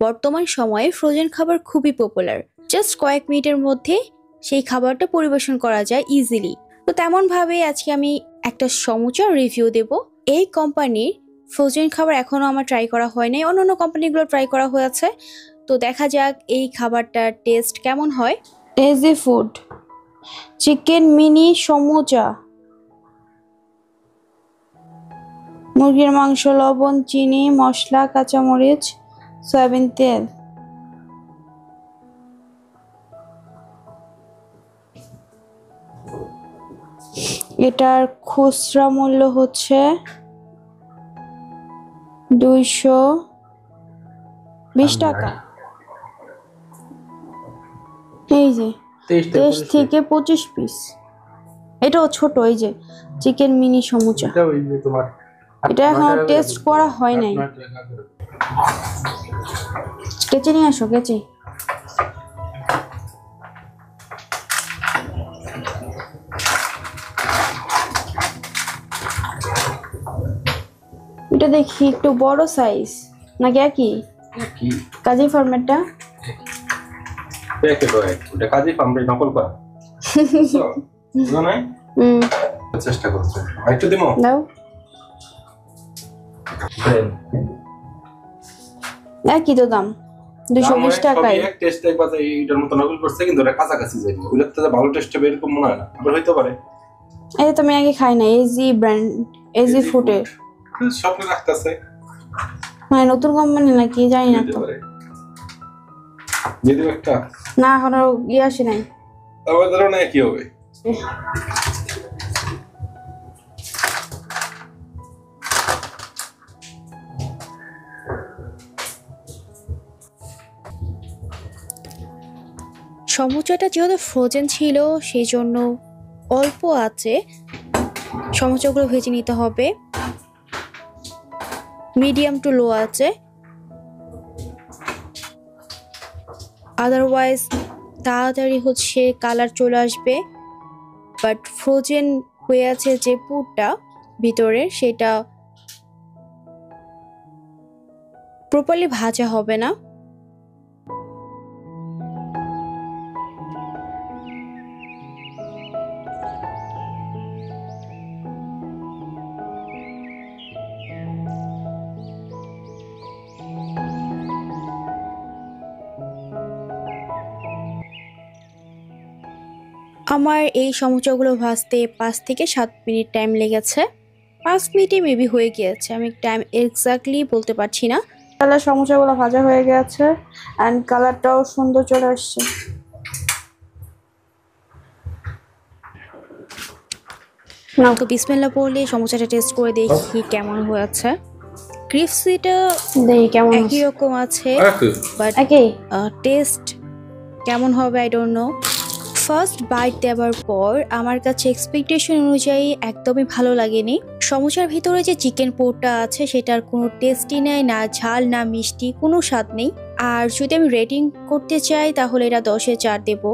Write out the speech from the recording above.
বর্তমান সময়ে ফ্রোজেন খাবার খুবই পপুলার। জাস্ট কয়েক মিনিটের মধ্যে সেই খাবারটা পরিবেশন করা যায় ইজিলি। তো তেমন ভাবে আজকে আমি একটা সমুচার রিভিউ দেব। এই কোম্পানির ফ্রোজেন খাবার এখনো আমার ট্রাই করা হয় নাই, অন্যান্য কোম্পানিগুলো ট্রাই করা হয়েছে। তো দেখা যাক এই খাবারটার টেস্ট কেমন হয়। টেজি ফুড চিকেন মিনি সমুচা, মুরগির মাংস, লবণ, চিনি, মশলা, কাঁচামরিচ, সয়াবিন তেল। এটার খুচরা মূল্য হচ্ছে 220 টাকা। এই যে 23 থেকে 25 পিস। এটাও ছোট। এই যে চিকেন মিনি সমুচা, এটা এখন টেস্ট করা হয় নাই। কেচে নিয়ে আসো, কেচে। এটা দেখি একটু বড় সাইজ নাকি একই? কাজী ফার্মেরটা কাজী ফার্মের নকল করা চেষ্টা করছে। একটু দিমো দাও। একই তো দাম, 220 টাকায়। এক টেস্ট একবার এইটার মতো নকল করছে, কিন্তু এটা কাছাকাছি যায়। ওগুলোর তো ভালো টেস্ট হবে এরকম মনে হয় না। আবার হইতে পারে। এই তো আমি আগে খাই না, এজি ব্র্যান্ড, এজি ফুডের স্বপ্ন রাখতেছে। মানে নতুন কোম্পানি নাকি জানি না তো। যদি একটা না এখনো আসে নাই। আবার ধরো না কি হবে। সমুচাটা যেহেতু ফ্রোজেন ছিল সেই জন্য অল্প আছে সমুচাগুলো ভেজে নিতে হবে, মিডিয়াম টু লো আছে। আদারওয়াইজ তাড়াতাড়ি কালার চলে আসবে। বাট ফ্রোজেন হয়ে আছে যে পুরটা ভিতরে, সেটা প্রপারলি ভাজা হবে না। আমার এই সমুচাগুলো ভাজতে 5 থেকে 7 মিনিট টাইম লেগেছে। 5 মিনিটে মেবি হয়ে গিয়েছে, আমি টাইম এক্স্যাক্টলি বলতে পারছি না। কালার সমুচাগুলো ভাজা হয়ে গেছে এন্ড কালারটাও সুন্দর চলে আসছে। না তো বিসমিল্লাহ বলে সমুচাটা টেস্ট করে দেখি কেমন হয়েছে। ক্রিসপিটা কেমন একই রকম আছে, বাট টেস্ট কেমন হবে I don't know. First bite দেওয়ার পর আমার কাছে এক্সপেকটেশন অনুযায়ী একদমই ভালো লাগেনি। সমুচার ভিতরে যে চিকেন পোরটা আছে সেটার কোনো টেস্টই নেই, না ঝাল না মিষ্টি, কোনো স্বাদ নেই। আর যদি আমি রেটিং করতে চাই তাহলে এটা 10-এ 4 দেবো।